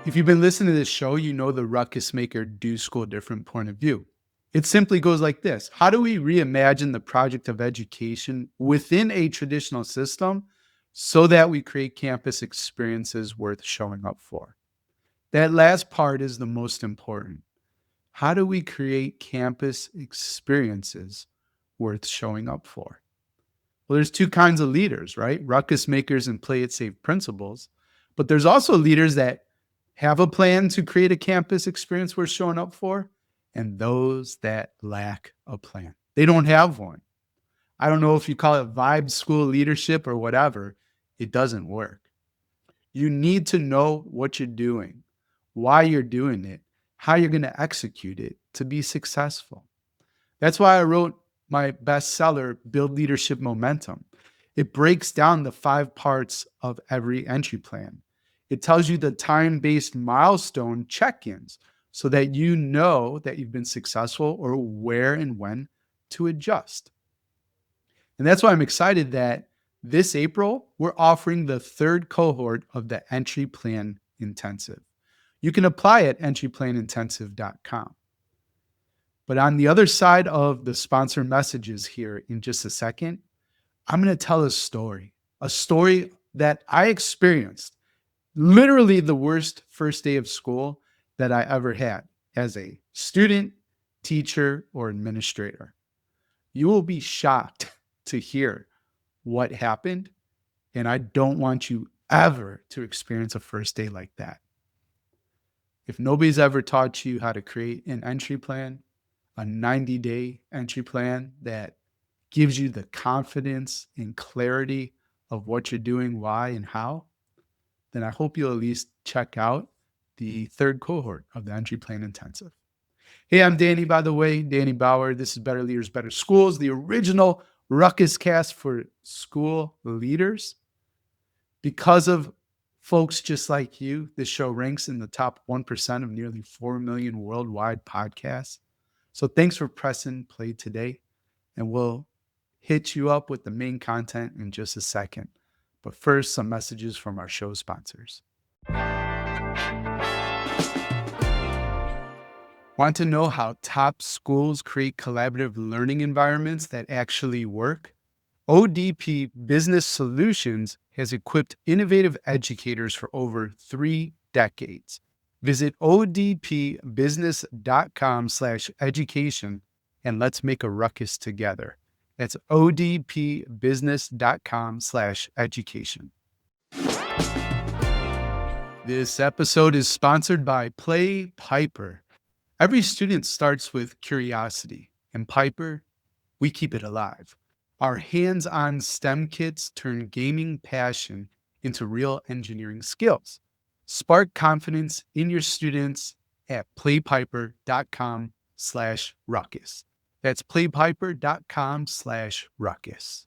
If you've been listening to this show, you know the Ruckus Maker Do School Different point of view. It simply goes like this. How do we reimagine the project of education within a traditional system so that we create campus experiences worth showing up for? That last part is the most important. How do we create campus experiences worth showing up for? Well, there's two kinds of leaders, right? Ruckus makers and play it safe principals. But there's also leaders that have a plan to create a campus experience worth showing up for, and those that lack a plan. They don't have one. I don't know if you call it vibe school leadership or whatever, it doesn't work. You need to know what you're doing, why you're doing it, how you're going to execute it to be successful. That's why I wrote my bestseller, Build Leadership Momentum. It breaks down the 5 parts of every entry plan. It tells you the time-based milestone check-ins so that you know that you've been successful or where and when to adjust. And that's why I'm excited that this April, we're offering the 3rd cohort of the Entry Plan Intensive. You can apply at entryplanintensive.com. But on the other side of the sponsor messages here in just a second, I'm going to tell a story that I experienced. Literally the worst first day of school that I ever had as a student, teacher, or administrator. You will be shocked to hear what happened, and I don't want you ever to experience a first day like that. If nobody's ever taught you how to create an entry plan, a 90-day entry plan that gives you the confidence and clarity of what you're doing, why, and how, then I hope you'll at least check out the 3rd cohort of the Entry Plan Intensive. Hey, I'm Danny, by the way, Danny Bauer. This is Better Leaders, Better Schools, the original Ruckus cast for school leaders. Because of folks just like you, this show ranks in the top 1% of nearly 4 million worldwide podcasts. So thanks for pressing play today, and we'll hit you up with the main content in just a second. But first, some messages from our show sponsors. Want to know how top schools create collaborative learning environments that actually work? ODP Business Solutions has equipped innovative educators for over 3 decades. Visit odpbusiness.com/education and let's make a ruckus together. That's odpbusiness.com/education. This episode is sponsored by Play Piper. Every student starts with curiosity, and Piper, we keep it alive. Our hands-on STEM kits turn gaming passion into real engineering skills. Spark confidence in your students at playpiper.com/ruckus. That's playpiper.com/ruckus.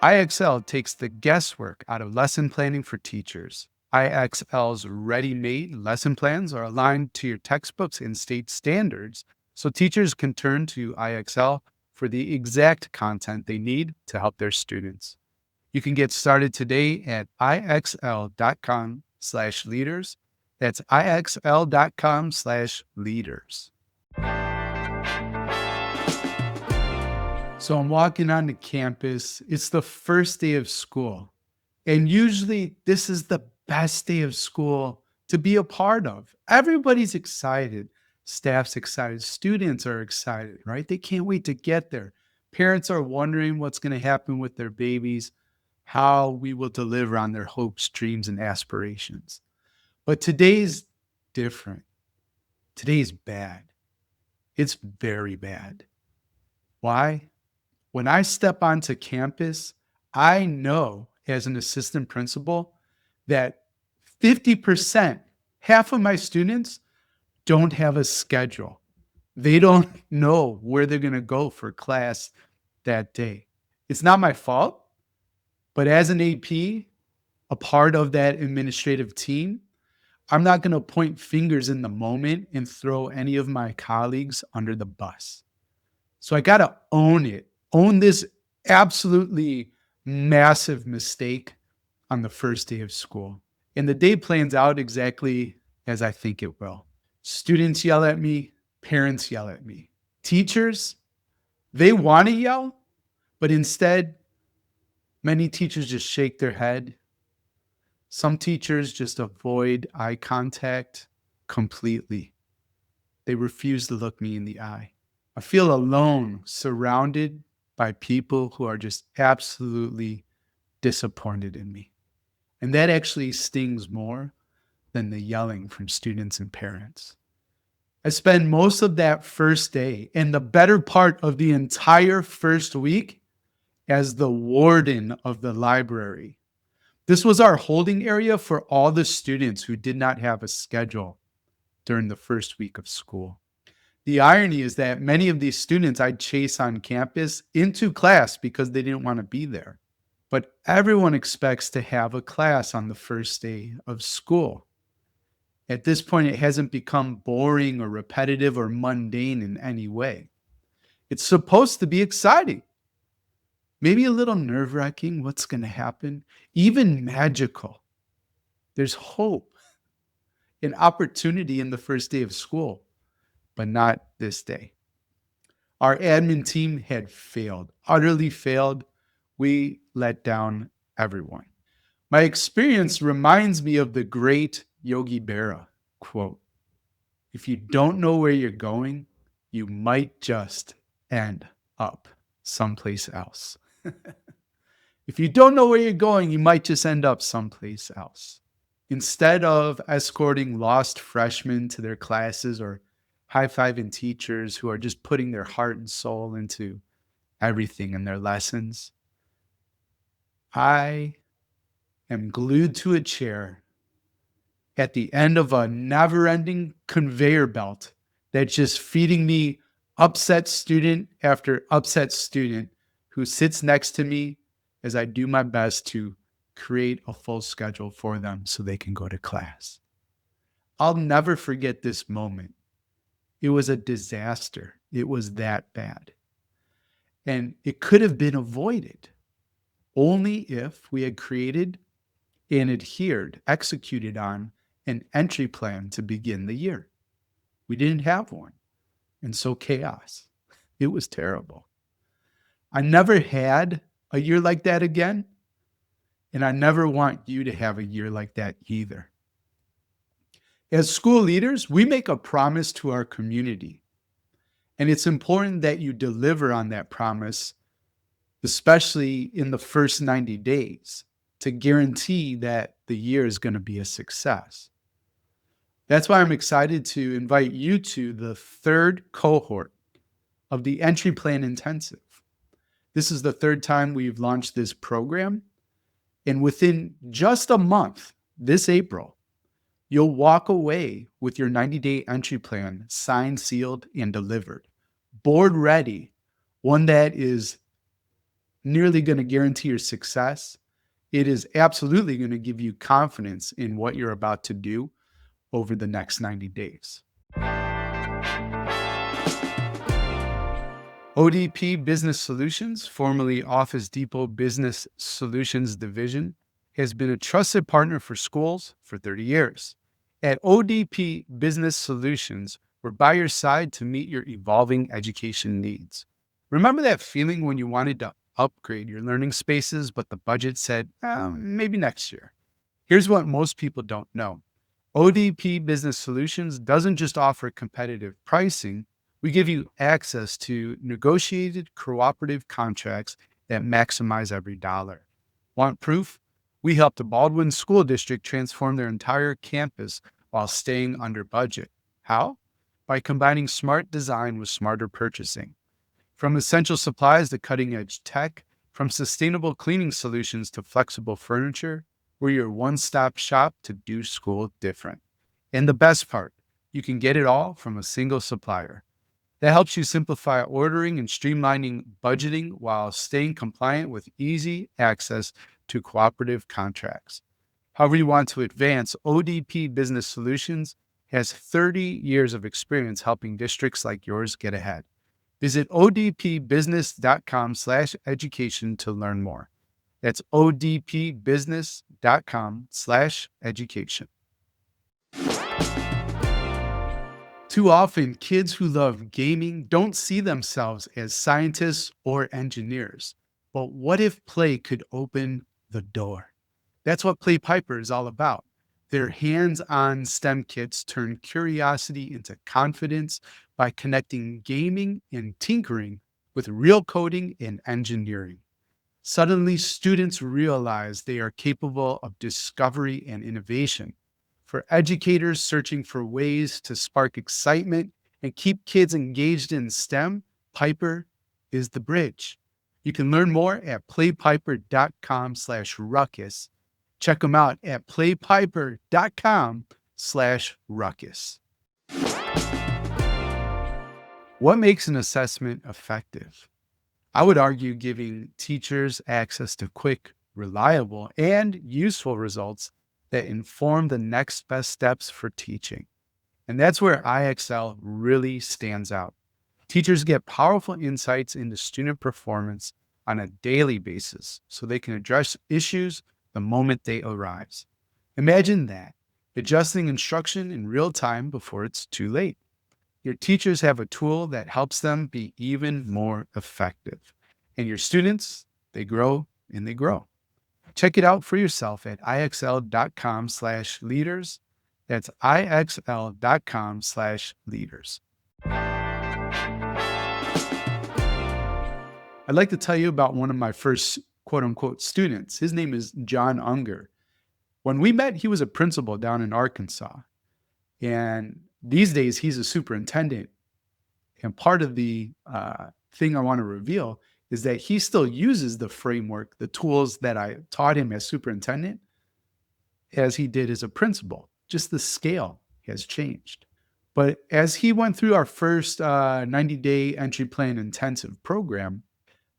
IXL takes the guesswork out of lesson planning for teachers. IXL's ready-made lesson plans are aligned to your textbooks and state standards, so teachers can turn to IXL for the exact content they need to help their students. You can get started today at ixl.com/leaders. That's ixl.com/leaders. So I'm walking onto campus. It's the first day of school. And usually this is the best day of school to be a part of. Everybody's excited. Staff's excited. Students are excited, right? They can't wait to get there. Parents are wondering what's going to happen with their babies, how we will deliver on their hopes, dreams, and aspirations. But today's different. Today's bad. It's very bad. Why? When I step onto campus, I know as an assistant principal that 50%, half of my students don't have a schedule. They don't know where they're going to go for class that day. It's not my fault, but as an AP, a part of that administrative team, I'm not going to point fingers in the moment and throw any of my colleagues under the bus. So I got to own it, own this absolutely massive mistake on the first day of school. And the day plans out exactly as I think it will. Students yell at me, parents yell at me. Teachers, they want to yell, but instead, many teachers just shake their head. Some teachers just avoid eye contact completely. They refuse to look me in the eye. I feel alone, surrounded by people who are just absolutely disappointed in me. And that actually stings more than the yelling from students and parents. I spend most of that first day and the better part of the entire first week as the warden of the library. This was our holding area for all the students who did not have a schedule during the first week of school. The irony is that many of these students I'd chase on campus into class because they didn't want to be there. But everyone expects to have a class on the first day of school. At this point, it hasn't become boring or repetitive or mundane in any way. It's supposed to be exciting, maybe a little nerve-wracking, what's going to happen, even magical. There's hope and opportunity in the first day of school, but not this day. Our admin team had failed, utterly failed. We let down everyone. My experience reminds me of the great Yogi Berra quote, "If you don't know where you're going, you might just end up someplace else." If you don't know where you're going, you might just end up someplace else. Instead of escorting lost freshmen to their classes or high-fiving teachers who are just putting their heart and soul into everything in their lessons, I am glued to a chair at the end of a never-ending conveyor belt that's just feeding me upset student after upset student who sits next to me as I do my best to create a full schedule for them so they can go to class. I'll never forget this moment. It was a disaster. It was that bad. And it could have been avoided only if we had created and executed on an entry plan to begin the year. We didn't have one. And so chaos. It was terrible. I never had a year like that again. And I never want you to have a year like that either. As school leaders, we make a promise to our community. And it's important that you deliver on that promise, especially in the first 90 days, to guarantee that the year is going to be a success. That's why I'm excited to invite you to the third cohort of the Entry Plan Intensive. This is the third time we've launched this program. And within just a month, this April, you'll walk away with your 90-day entry plan signed, sealed, and delivered. Board ready, one that is nearly going to guarantee your success. It is absolutely going to give you confidence in what you're about to do over the next 90 days. ODP Business Solutions, formerly Office Depot Business Solutions Division, has been a trusted partner for schools for 30 years. At ODP Business Solutions, we're by your side to meet your evolving education needs. Remember that feeling when you wanted to upgrade your learning spaces, but the budget said, maybe next year? Here's what most people don't know. ODP Business Solutions doesn't just offer competitive pricing. We give you access to negotiated cooperative contracts that maximize every dollar. Want proof? We helped the Baldwin School District transform their entire campus while staying under budget. How? By combining smart design with smarter purchasing. From essential supplies to cutting-edge tech, from sustainable cleaning solutions to flexible furniture, we're your one-stop shop to do school different. And the best part, you can get it all from a single supplier. That helps you simplify ordering and streamlining budgeting while staying compliant with easy access to cooperative contracts. However you want to advance, ODP Business Solutions has 30 years of experience helping districts like yours get ahead. Visit odpbusiness.com/education to learn more. That's odpbusiness.com/education. Too often, kids who love gaming don't see themselves as scientists or engineers. But what if play could open the door? That's what Play Piper is all about. Their hands on STEM kits turn curiosity into confidence by connecting gaming and tinkering with real coding and engineering. Suddenly, students realize they are capable of discovery and innovation. For educators searching for ways to spark excitement and keep kids engaged in STEM, Piper is the bridge. You can learn more at playpiper.com/ruckus. Check them out at playpiper.com/ruckus. What makes an assessment effective? I would argue giving teachers access to quick, reliable, and useful results that inform the next best steps for teaching. And that's where IXL really stands out. Teachers get powerful insights into student performance on a daily basis so they can address issues the moment they arise. Imagine that, adjusting instruction in real time before it's too late. Your teachers have a tool that helps them be even more effective. And your students, they grow and they grow. Check it out for yourself at ixl.com/leaders. That's ixl.com/leaders. I'd like to tell you about one of my first quote unquote students. His name is John Unger. When we met, he was a principal down in Arkansas. And these days, he's a superintendent. And part of the thing I want to reveal is that he still uses the framework, the tools that I taught him as superintendent, as he did as a principal. Just the scale has changed. But as he went through our first 90-day entry plan intensive program,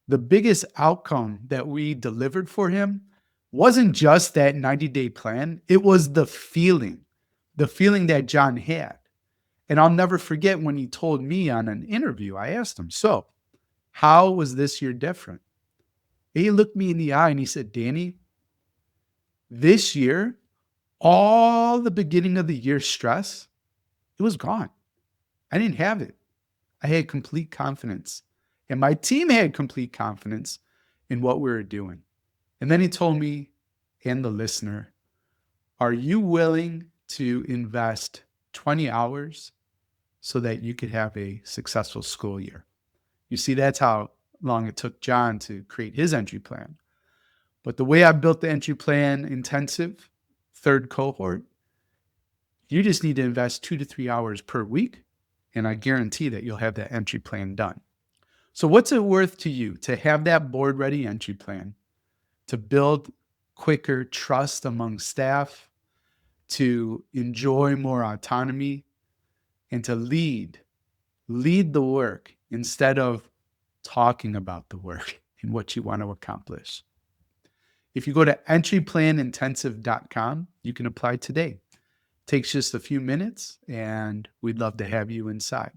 the biggest outcome that we delivered for him wasn't just that 90-day plan. It was the feeling that John had. And I'll never forget when he told me on an interview, I asked him, so how was this year different? He looked me in the eye and he said, Danny, this year, all the beginning of the year stress, it was gone. I didn't have it. I had complete confidence. And my team had complete confidence in what we were doing. And then he told me and the listener, are you willing to invest 20 hours so that you could have a successful school year? You see, that's how long it took John to create his entry plan. But the way I built the entry plan intensive, third cohort, you just need to invest 2 to 3 hours per week, and I guarantee that you'll have that entry plan done. So what's it worth to you to have that board-ready entry plan, to build quicker trust among staff, to enjoy more autonomy, and to lead the work instead of talking about the work and what you want to accomplish? If you go to entryplanintensive.com, you can apply today. It takes just a few minutes, and we'd love to have you inside.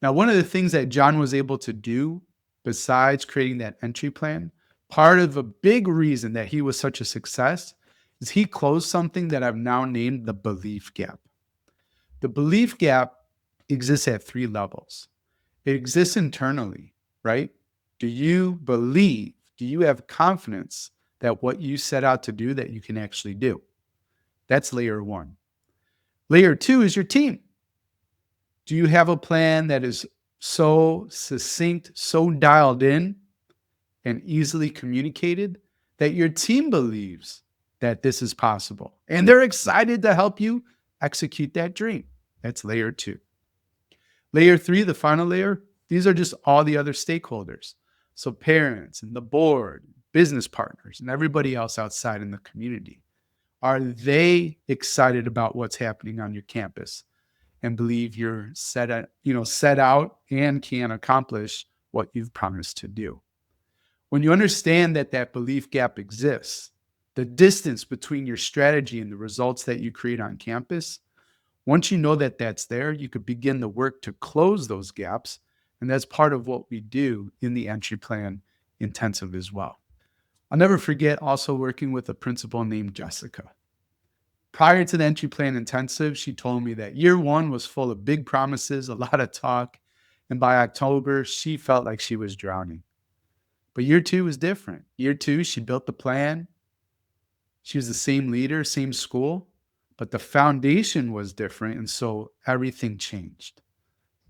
Now, one of the things that John was able to do besides creating that entry plan, part of a big reason that he was such a success is he closed something that I've now named the belief gap. The belief gap exists at 3 levels. It exists internally, right? Do you believe, do you have confidence that what you set out to do, that you can actually do? That's layer 1. Layer 2 is your team. Do you have a plan that is so succinct, so dialed in, and easily communicated that your team believes that this is possible and they're excited to help you execute that dream? That's layer 2. Layer 3, the final layer, these are just all the other stakeholders. So parents and the board, business partners, and everybody else outside in the community. Are they excited about what's happening on your campus and believe you're set out and can accomplish what you've promised to do? When you understand that that belief gap exists, the distance between your strategy and the results that you create on campus, once you know that that's there, you could begin the work to close those gaps. And that's part of what we do in the entry plan intensive as well. I'll never forget also working with a principal named Jessica. Prior to the entry plan intensive, she told me that year one was full of big promises, a lot of talk, and by October, she felt like she was drowning. But year two was different. Year two, she built the plan. She was the same leader, same school, but the foundation was different, and so everything changed.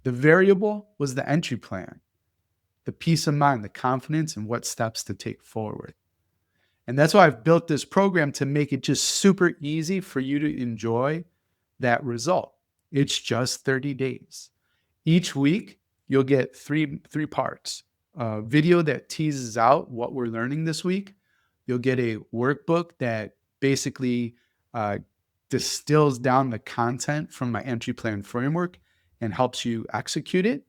The variable was the entry plan, the peace of mind, the confidence, and what steps to take forward. And that's why I've built this program to make it just super easy for you to enjoy that result. It's just 30 days. Each week, you'll get three parts. A video that teases out what we're learning this week. You'll get a workbook that basically distills down the content from my entry plan framework and helps you execute it.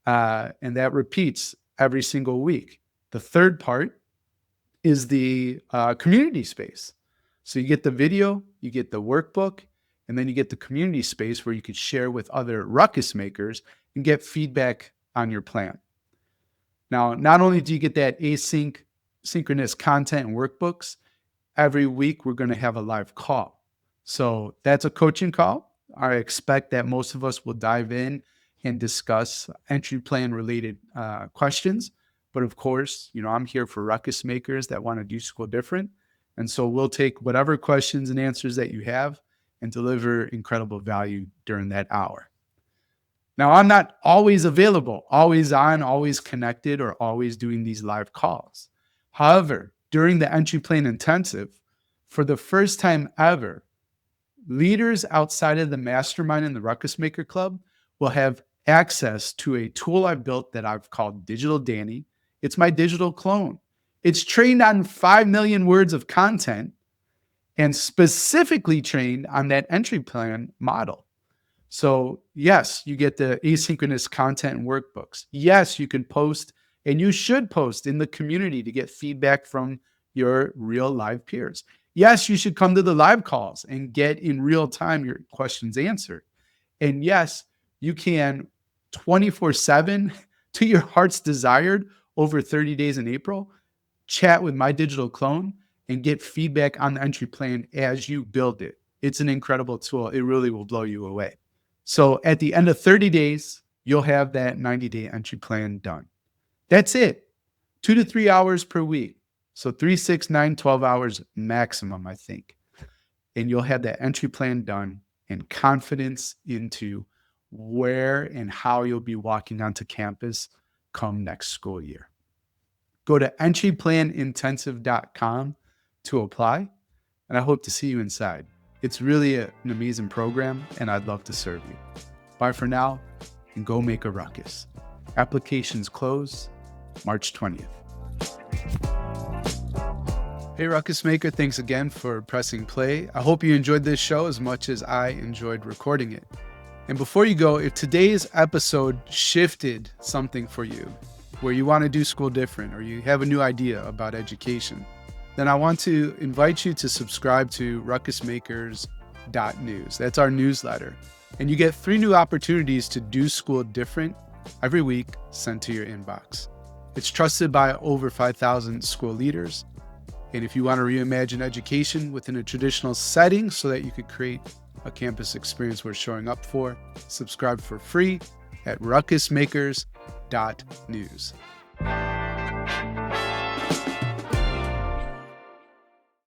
And that repeats every single week. The third part is the community space. So you get the video, you get the workbook, and then you get the community space where you could share with other ruckus makers and get feedback on your plan. Now, not only do you get that synchronous content and workbooks, every week we're going to have a live call. So that's a coaching call. I expect that most of us will dive in and discuss entry plan related questions. But of course, I'm here for ruckus makers that want to do school different. And so we'll take whatever questions and answers that you have and deliver incredible value during that hour. Now, I'm not always available, always on, always connected, or always doing these live calls. However, during the entry plan intensive, for the first time ever, leaders outside of the mastermind in the Ruckus Maker Club will have access to a tool I've built that I've called Digital Danny. It's my digital clone. It's trained on 5 million words of content and specifically trained on that entry plan model. So yes, you get the asynchronous content and workbooks. Yes, you can post, and you should post in the community to get feedback from your real live peers. Yes, you should come to the live calls and get in real time your questions answered. And yes, you can 24/7 to your heart's desired over 30 days in April, chat with my digital clone and get feedback on the entry plan as you build it. It's an incredible tool. It really will blow you away. So at the end of 30 days, you'll have that 90-day entry plan done. That's it. 2 to 3 hours per week. So 3, 6, 9, 12 hours maximum, I think. And you'll have that entry plan done and confidence into where and how you'll be walking onto campus come next school year. Go to entryplanintensive.com to apply, and I hope to see you inside. It's really an amazing program, and I'd love to serve you. Bye for now, and go make a ruckus. Applications close March 20th. Hey, Ruckus Maker, thanks again for pressing play. I hope you enjoyed this show as much as I enjoyed recording it. And before you go, if today's episode shifted something for you, where you want to do school different or you have a new idea about education, then I want to invite you to subscribe to ruckusmakers.news. That's our newsletter. And you get 3 new opportunities to do school different every week sent to your inbox. It's trusted by over 5,000 school leaders. And if you want to reimagine education within a traditional setting so that you could create a campus experience worth showing up for, subscribe for free at ruckusmakers.news.